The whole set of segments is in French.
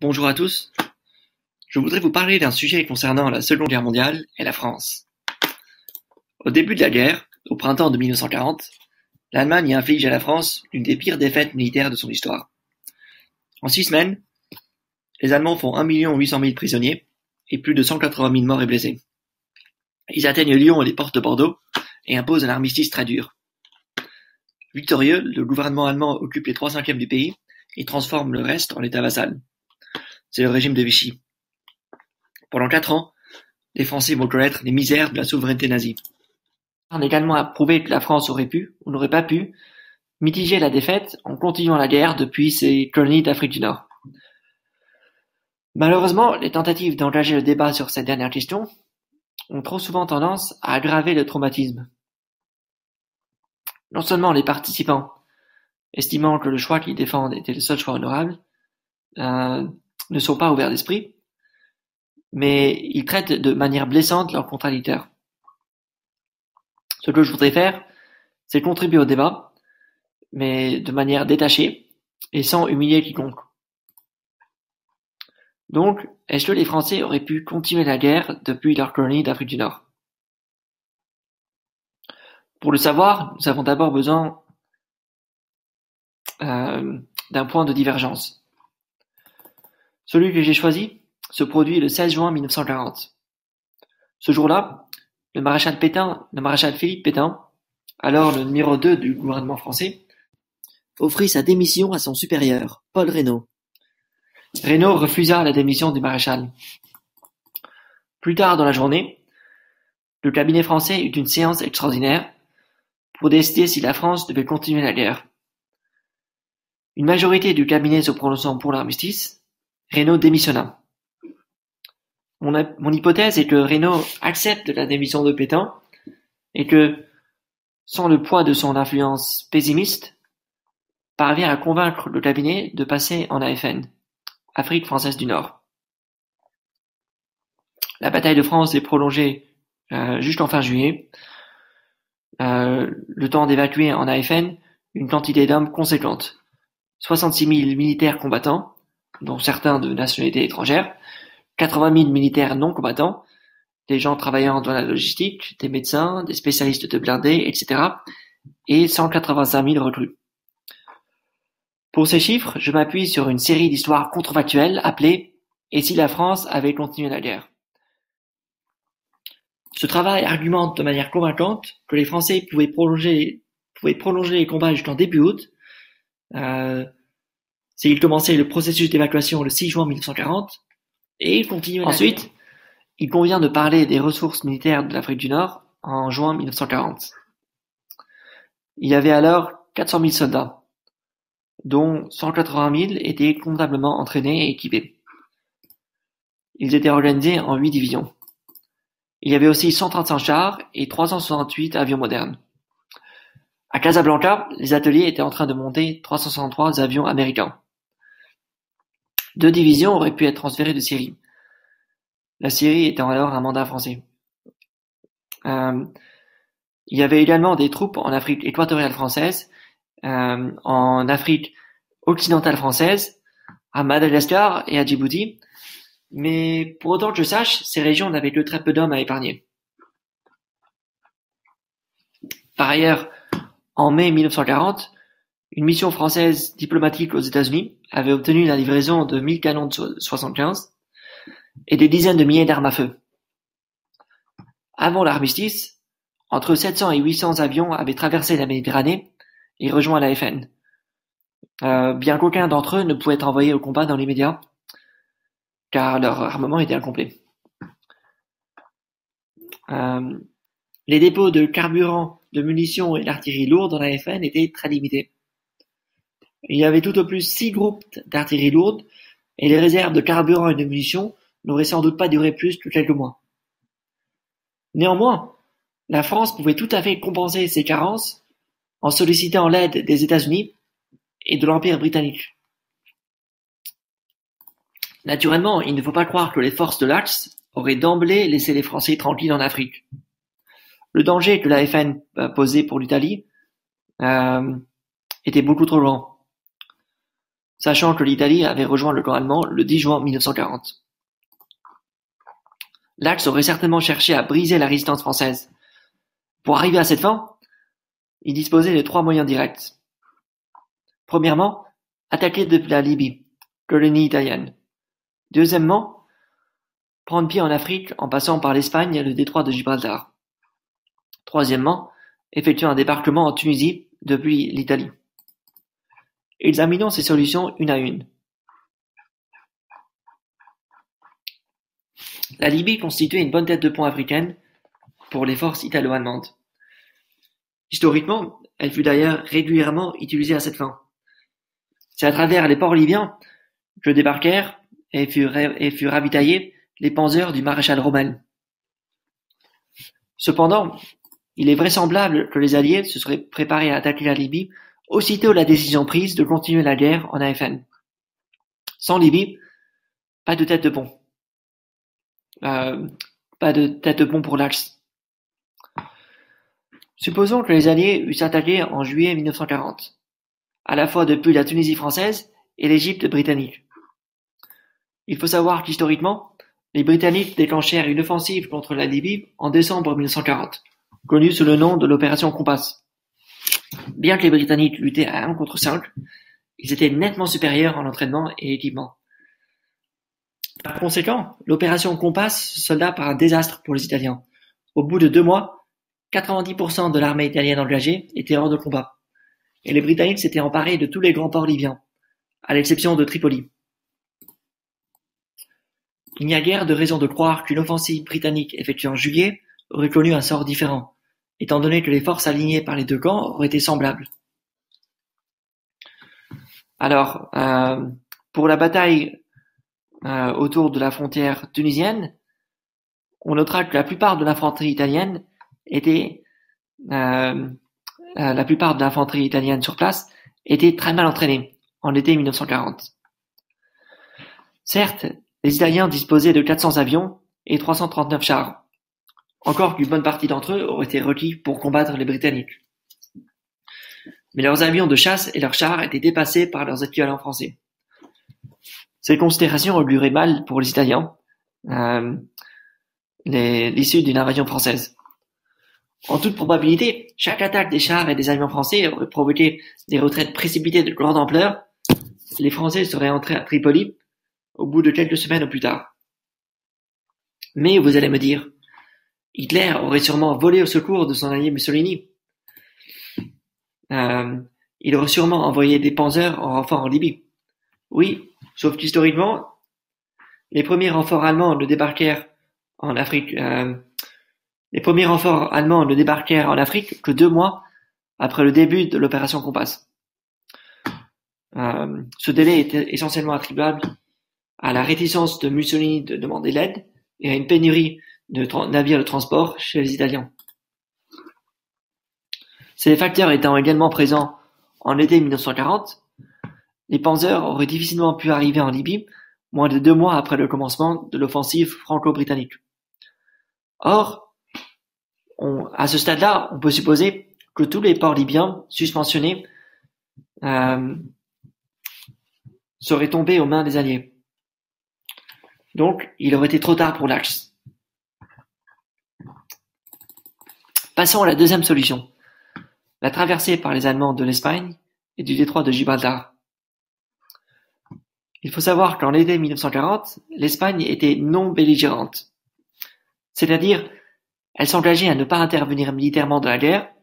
Bonjour à tous, je voudrais vous parler d'un sujet concernant la Seconde Guerre mondiale et la France. Au début de la guerre, au printemps de 1940, l'Allemagne inflige à la France l'une des pires défaites militaires de son histoire. En 6 semaines, les Allemands font 1 800 000 prisonniers et plus de 180 000 morts et blessés. Ils atteignent Lyon et les portes de Bordeaux et imposent un armistice très dur. Victorieux, le gouvernement allemand occupe les 3/5 du pays et transforme le reste en état vassal. C'est le régime de Vichy. Pendant 4 ans, les Français vont connaître les misères de la souveraineté nazie. On a également approuvé que la France aurait pu, ou n'aurait pas pu, mitiger la défaite en continuant la guerre depuis ses colonies d'Afrique du Nord. Malheureusement, les tentatives d'engager le débat sur cette dernière question ont trop souvent tendance à aggraver le traumatisme. Non seulement les participants, estimant que le choix qu'ils défendent était le seul choix honorable, ne sont pas ouverts d'esprit, mais ils traitent de manière blessante leurs contradicteurs. Ce que je voudrais faire, c'est contribuer au débat, mais de manière détachée et sans humilier quiconque. Donc, est-ce que les Français auraient pu continuer la guerre depuis leur colonie d'Afrique du Nord? Pour le savoir, nous avons d'abord besoin d'un point de divergence. Celui que j'ai choisi se produit le 16 juin 1940. Ce jour-là, le maréchal Philippe Pétain, alors le numéro 2 du gouvernement français, offrit sa démission à son supérieur, Paul Reynaud. Reynaud refusa la démission du maréchal. Plus tard dans la journée, le cabinet français eut une séance extraordinaire pour décider si la France devait continuer la guerre. Une majorité du cabinet se prononçant pour l'armistice, Reynaud démissionna. Mon hypothèse est que Reynaud accepte la démission de Pétain et que, sans le poids de son influence pessimiste, parvient à convaincre le cabinet de passer en AFN, Afrique française du Nord. La bataille de France est prolongée jusqu'en fin juillet, le temps d'évacuer en AFN une quantité d'hommes conséquente, 66 000 militaires combattants, dont certains de nationalité étrangère, 80 000 militaires non combattants, des gens travaillant dans la logistique, des médecins, des spécialistes de blindés, etc., et 185 000 recrues. Pour ces chiffres, je m'appuie sur une série d'histoires contrefactuelles appelée « Et si la France avait continué la guerre ?» Ce travail argumente de manière convaincante que les Français pouvaient prolonger les combats jusqu'en début août, s'ils commençaient le processus d'évacuation le 6 juin 1940, et ils continuaient. Ensuite, il convient de parler des ressources militaires de l'Afrique du Nord en juin 1940. Il y avait alors 400 000 soldats, dont 180 000 étaient convenablement entraînés et équipés. Ils étaient organisés en 8 divisions. Il y avait aussi 135 chars et 368 avions modernes. À Casablanca, les ateliers étaient en train de monter 363 avions américains. 2 divisions auraient pu être transférées de Syrie, la Syrie étant alors un mandat français. Il y avait également des troupes en Afrique équatoriale française, en Afrique occidentale française, à Madagascar et à Djibouti, mais pour autant que je sache, ces régions n'avaient que très peu d'hommes à épargner. Par ailleurs, en mai 1940, une mission française diplomatique aux États-Unis avait obtenu la livraison de 1000 canons de 75 et des dizaines de milliers d'armes à feu. Avant l'armistice, entre 700 et 800 avions avaient traversé la Méditerranée et rejoint la FN, bien qu'aucun d'entre eux ne pouvait être envoyé au combat dans l'immédiat, car leur armement était incomplet. Les dépôts de carburant, de munitions et d'artillerie lourde dans la FN étaient très limités. Il y avait tout au plus 6 groupes d'artillerie lourde et les réserves de carburant et de munitions n'auraient sans doute pas duré plus que quelques mois. Néanmoins, la France pouvait tout à fait compenser ces carences en sollicitant l'aide des États-Unis et de l'Empire britannique. Naturellement, il ne faut pas croire que les forces de l'Axe auraient d'emblée laissé les Français tranquilles en Afrique. Le danger que la FN posait pour l'Italie était beaucoup trop grand. sachant que l'Italie avait rejoint le camp allemand le 10 juin 1940. L'Axe aurait certainement cherché à briser la résistance française. Pour arriver à cette fin, il disposait de 3 moyens directs. Premièrement, attaquer depuis la Libye, colonie italienne. Deuxièmement, prendre pied en Afrique en passant par l'Espagne et le détroit de Gibraltar. Troisièmement, effectuer un débarquement en Tunisie depuis l'Italie. Examinons ces solutions une à une. La Libye constituait une bonne tête de pont africaine pour les forces italo-allemandes. Historiquement, elle fut d'ailleurs régulièrement utilisée à cette fin. C'est à travers les ports libyens que débarquèrent et furent ravitaillés les panzers du maréchal Rommel. Cependant, il est vraisemblable que les Alliés se seraient préparés à attaquer la Libye aussitôt la décision prise de continuer la guerre en AFN. Sans Libye, pas de tête de pont. Pas de tête de pont pour l'Axe. Supposons que les Alliés eussent attaqué en juillet 1940, à la fois depuis la Tunisie française et l'Égypte britannique. Il faut savoir qu'historiquement, les Britanniques déclenchèrent une offensive contre la Libye en décembre 1940, connue sous le nom de l'opération Compass. Bien que les Britanniques luttaient à 1 contre 5, ils étaient nettement supérieurs en entraînement et équipement. Par conséquent, l'opération Compass se solda par un désastre pour les Italiens. Au bout de 2 mois, 90% de l'armée italienne engagée était hors de combat, et les Britanniques s'étaient emparés de tous les grands ports libyens, à l'exception de Tripoli. Il n'y a guère de raison de croire qu'une offensive britannique effectuée en juillet aurait connu un sort différent, étant donné que les forces alignées par les deux camps auraient été semblables. Alors, pour la bataille autour de la frontière tunisienne, on notera que la plupart de l'infanterie italienne sur place était très mal entraînée en été 1940. Certes, les Italiens disposaient de 400 avions et 339 chars, encore qu'une bonne partie d'entre eux auraient été requis pour combattre les Britanniques. Mais leurs avions de chasse et leurs chars étaient dépassés par leurs équivalents français. Ces considérations auguraient mal pour les Italiens, l'issue d'une invasion française. En toute probabilité, chaque attaque des chars et des avions français aurait provoqué des retraites précipitées de grande ampleur. Les Français seraient entrés à Tripoli au bout de quelques semaines au plus tard. Mais vous allez me dire, Hitler aurait sûrement volé au secours de son allié Mussolini. Il aurait sûrement envoyé des panzers en renfort en Libye. Oui, sauf qu'historiquement, les premiers renforts allemands ne débarquèrent en Afrique que 2 mois après le début de l'opération Compass. Ce délai était essentiellement attribuable à la réticence de Mussolini de demander l'aide et à une pénurie de navires de transport chez les Italiens. Ces facteurs étant également présents en été 1940, les Panzers auraient difficilement pu arriver en Libye moins de 2 mois après le commencement de l'offensive franco-britannique. Or, à ce stade-là, on peut supposer que tous les ports libyens susmentionnés seraient tombés aux mains des Alliés. Donc, il aurait été trop tard pour l'Axe. Passons à la deuxième solution, la traversée par les Allemands de l'Espagne et du détroit de Gibraltar. Il faut savoir qu'en l'été 1940, l'Espagne était non belligérante, c'est-à-dire elle s'engageait à ne pas intervenir militairement dans la guerre,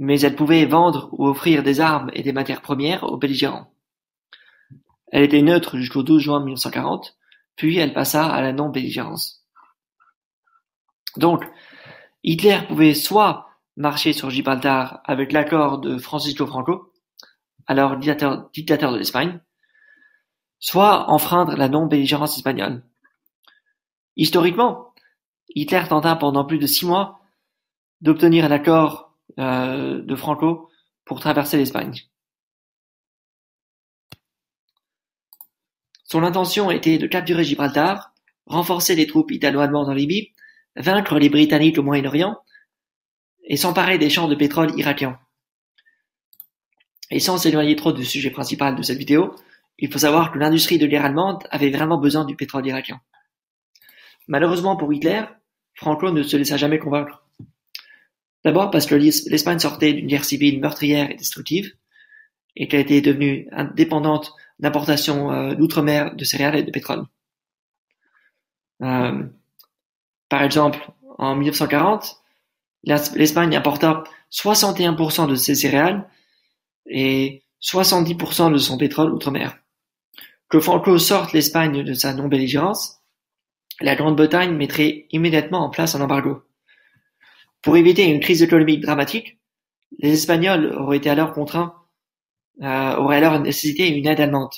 mais elle pouvait vendre ou offrir des armes et des matières premières aux belligérants. Elle était neutre jusqu'au 12 juin 1940, puis elle passa à la non-belligérance. Donc, Hitler pouvait soit marcher sur Gibraltar avec l'accord de Francisco Franco, alors dictateur de l'Espagne, soit enfreindre la non-belligérance espagnole. Historiquement, Hitler tenta pendant plus de 6 mois d'obtenir l'accord de Franco pour traverser l'Espagne. Son intention était de capturer Gibraltar, renforcer les troupes italo-allemandes en Libye, vaincre les Britanniques au Moyen-Orient et s'emparer des champs de pétrole irakiens. Et sans s'éloigner trop du sujet principal de cette vidéo, il faut savoir que l'industrie de guerre allemande avait vraiment besoin du pétrole irakien. Malheureusement pour Hitler, Franco ne se laissa jamais convaincre. D'abord parce que l'Espagne sortait d'une guerre civile meurtrière et destructive, et qu'elle était devenue dépendante d'importations d'outre-mer de céréales et de pétrole. Par exemple, en 1940, l'Espagne importa 61% de ses céréales et 70% de son pétrole outre-mer. Que Franco sorte l'Espagne de sa non-belligérance, la Grande-Bretagne mettrait immédiatement en place un embargo. Pour éviter une crise économique dramatique, les Espagnols auraient été alors auraient alors nécessité une aide allemande.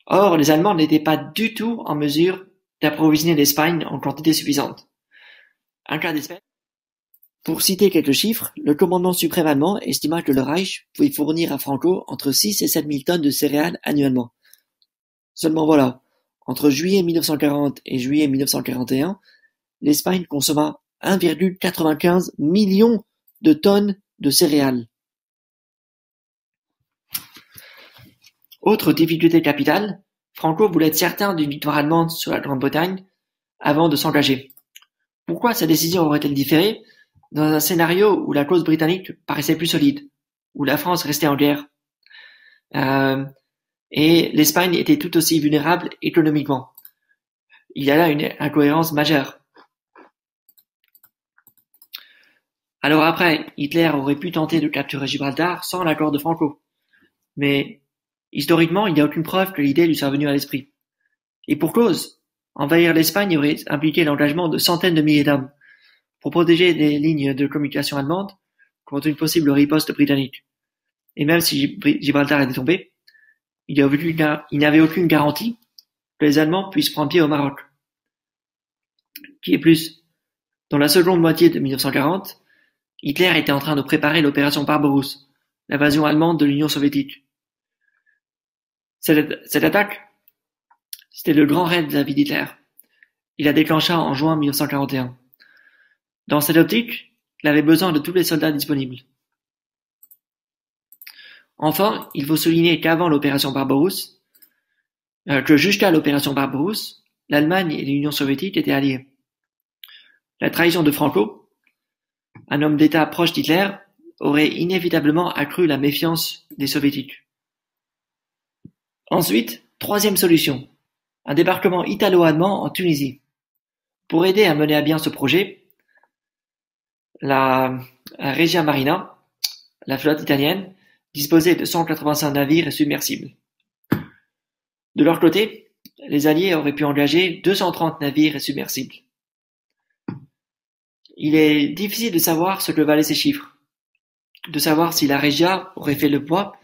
Or, les Allemands n'étaient pas du tout en mesure d'approvisionner l'Espagne en quantité suffisante. Un cas d'espèce. Pour citer quelques chiffres, le commandement suprême allemand estima que le Reich pouvait fournir à Franco entre 6 et 7 000 tonnes de céréales annuellement. Seulement voilà, entre juillet 1940 et juillet 1941, l'Espagne consomma 1,95 million de tonnes de céréales. Autre difficulté capitale, Franco voulait être certain d'une victoire allemande sur la Grande-Bretagne avant de s'engager. Pourquoi sa décision aurait-elle différé dans un scénario où la cause britannique paraissait plus solide, où la France restait en guerre, et l'Espagne était tout aussi vulnérable économiquement? Il y a là une incohérence majeure. Alors après, Hitler aurait pu tenter de capturer Gibraltar sans l'accord de Franco. Mais historiquement, il n'y a aucune preuve que l'idée lui soit venue à l'esprit. Et pour cause, envahir l'Espagne aurait impliqué l'engagement de centaines de milliers d'hommes pour protéger des lignes de communication allemandes contre une possible riposte britannique. Et même si Gibraltar était tombé, il n'y avait aucune garantie que les Allemands puissent prendre pied au Maroc. Qui est plus, dans la seconde moitié de 1940, Hitler était en train de préparer l'opération Barbarousse, l'invasion allemande de l'Union soviétique. Cette attaque, c'était le grand rêve de la vie d'Hitler. Il la déclencha en juin 1941. Dans cette optique, il avait besoin de tous les soldats disponibles. Enfin, il faut souligner qu'avant l'opération Barbarousse, que jusqu'à l'opération Barbarousse, l'Allemagne et l'Union soviétique étaient alliés. La trahison de Franco, un homme d'État proche d'Hitler, aurait inévitablement accru la méfiance des soviétiques. Ensuite, troisième solution, un débarquement italo-allemand en Tunisie. Pour aider à mener à bien ce projet, la Regia Marina, la flotte italienne, disposait de 185 navires et submersibles. De leur côté, les Alliés auraient pu engager 230 navires et submersibles. Il est difficile de savoir ce que valaient ces chiffres, de savoir si la Regia aurait fait le poids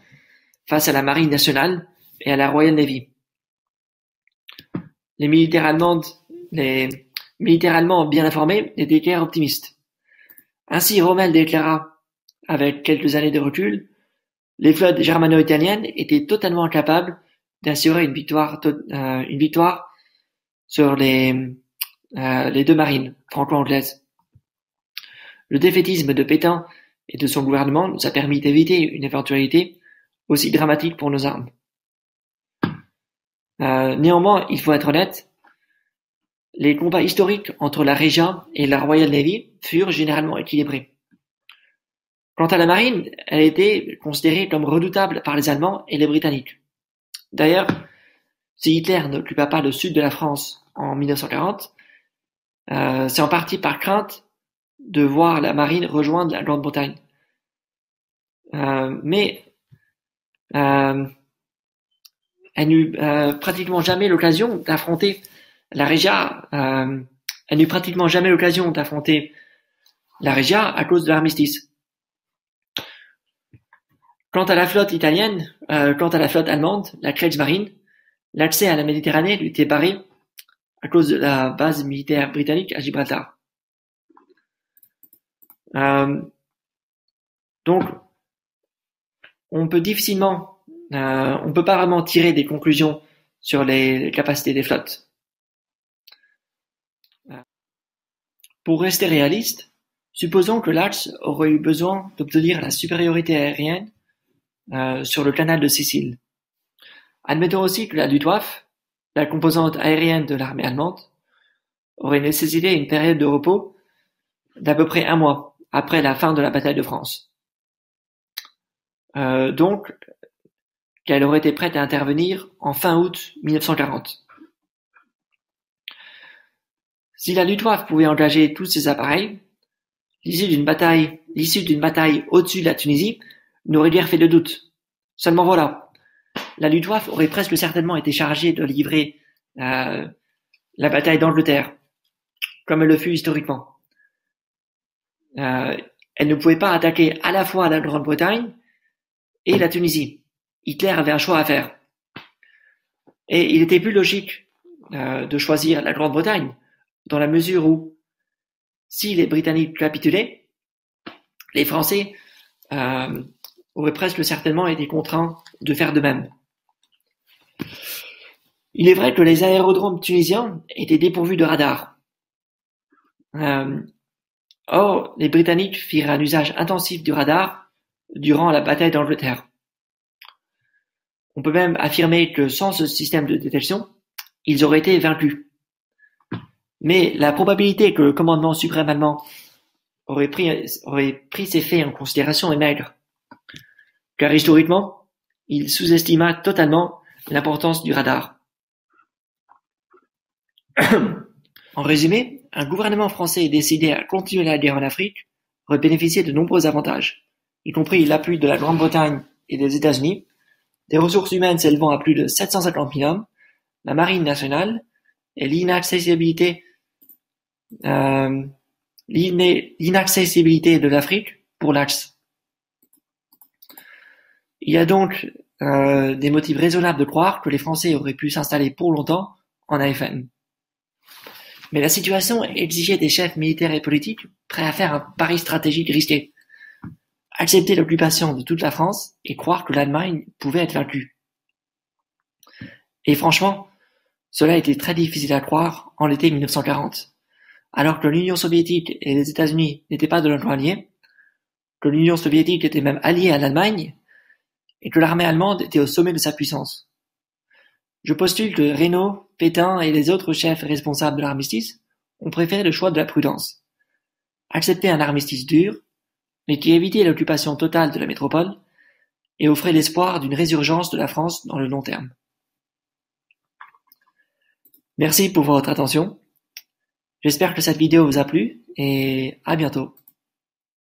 face à la Marine nationale et à la Royal Navy. Les militaires allemands bien informés étaient guère optimistes. Ainsi, Rommel déclara, avec quelques années de recul, les flottes germano-italiennes étaient totalement incapables d'assurer une victoire sur les deux marines franco-anglaises. Le défaitisme de Pétain et de son gouvernement nous a permis d'éviter une éventualité aussi dramatique pour nos armes. Néanmoins, il faut être honnête, les combats historiques entre la Regia et la Royal Navy furent généralement équilibrés. Quant à la marine, elle était considérée comme redoutable par les Allemands et les Britanniques. D'ailleurs, si Hitler n'occupa pas le sud de la France en 1940, c'est en partie par crainte de voir la marine rejoindre la Grande-Bretagne. Mais elle n'eut pratiquement jamais l'occasion d'affronter la Regia. Elle n'eut pratiquement jamais l'occasion d'affronter la Regia à cause de l'armistice. Quant à la flotte allemande, la Kriegsmarine, l'accès à la Méditerranée lui était barré à cause de la base militaire britannique à Gibraltar. Donc, on peut pas vraiment tirer des conclusions sur les capacités des flottes. Pour rester réaliste, supposons que l'Axe aurait eu besoin d'obtenir la supériorité aérienne sur le canal de Sicile. Admettons aussi que la Luftwaffe, la composante aérienne de l'armée allemande, aurait nécessité une période de repos d'à peu près 1 mois après la fin de la bataille de France. Donc, qu'elle aurait été prête à intervenir en fin août 1940. Si la Luftwaffe pouvait engager tous ses appareils, l'issue d'une bataille au-dessus de la Tunisie n'aurait guère fait de doute. Seulement voilà, la Luftwaffe aurait presque certainement été chargée de livrer la bataille d'Angleterre, comme elle le fut historiquement. Elle ne pouvait pas attaquer à la fois la Grande-Bretagne et la Tunisie. Hitler avait un choix à faire. Et il était plus logique de choisir la Grande-Bretagne, dans la mesure où, si les Britanniques capitulaient, les Français auraient presque certainement été contraints de faire de même. Il est vrai que les aérodromes tunisiens étaient dépourvus de radars. Or, les Britanniques firent un usage intensif du radar durant la bataille d'Angleterre. On peut même affirmer que sans ce système de détection, ils auraient été vaincus. Mais la probabilité que le commandement suprême allemand aurait pris ces faits en considération est maigre, car historiquement, il sous-estima totalement l'importance du radar. En résumé, un gouvernement français décidé à continuer la guerre en Afrique aurait bénéficié de nombreux avantages, y compris l'appui de la Grande-Bretagne et des États-Unis, des ressources humaines s'élevant à plus de 750 000 hommes, la marine nationale et l'inaccessibilité de l'Afrique pour l'Axe. Il y a donc des motifs raisonnables de croire que les Français auraient pu s'installer pour longtemps en AFN. Mais la situation exigeait des chefs militaires et politiques prêts à faire un pari stratégique risqué. Accepter l'occupation de toute la France et croire que l'Allemagne pouvait être vaincue. Et franchement, cela était très difficile à croire en l'été 1940, alors que l'Union soviétique et les États-Unis n'étaient pas de notre allié, que l'Union soviétique était même alliée à l'Allemagne, et que l'armée allemande était au sommet de sa puissance. Je postule que Reynaud, Pétain et les autres chefs responsables de l'armistice ont préféré le choix de la prudence. Accepter un armistice dur, mais qui évitait l'occupation totale de la métropole et offrait l'espoir d'une résurgence de la France dans le long terme. Merci pour votre attention. J'espère que cette vidéo vous a plu et à bientôt.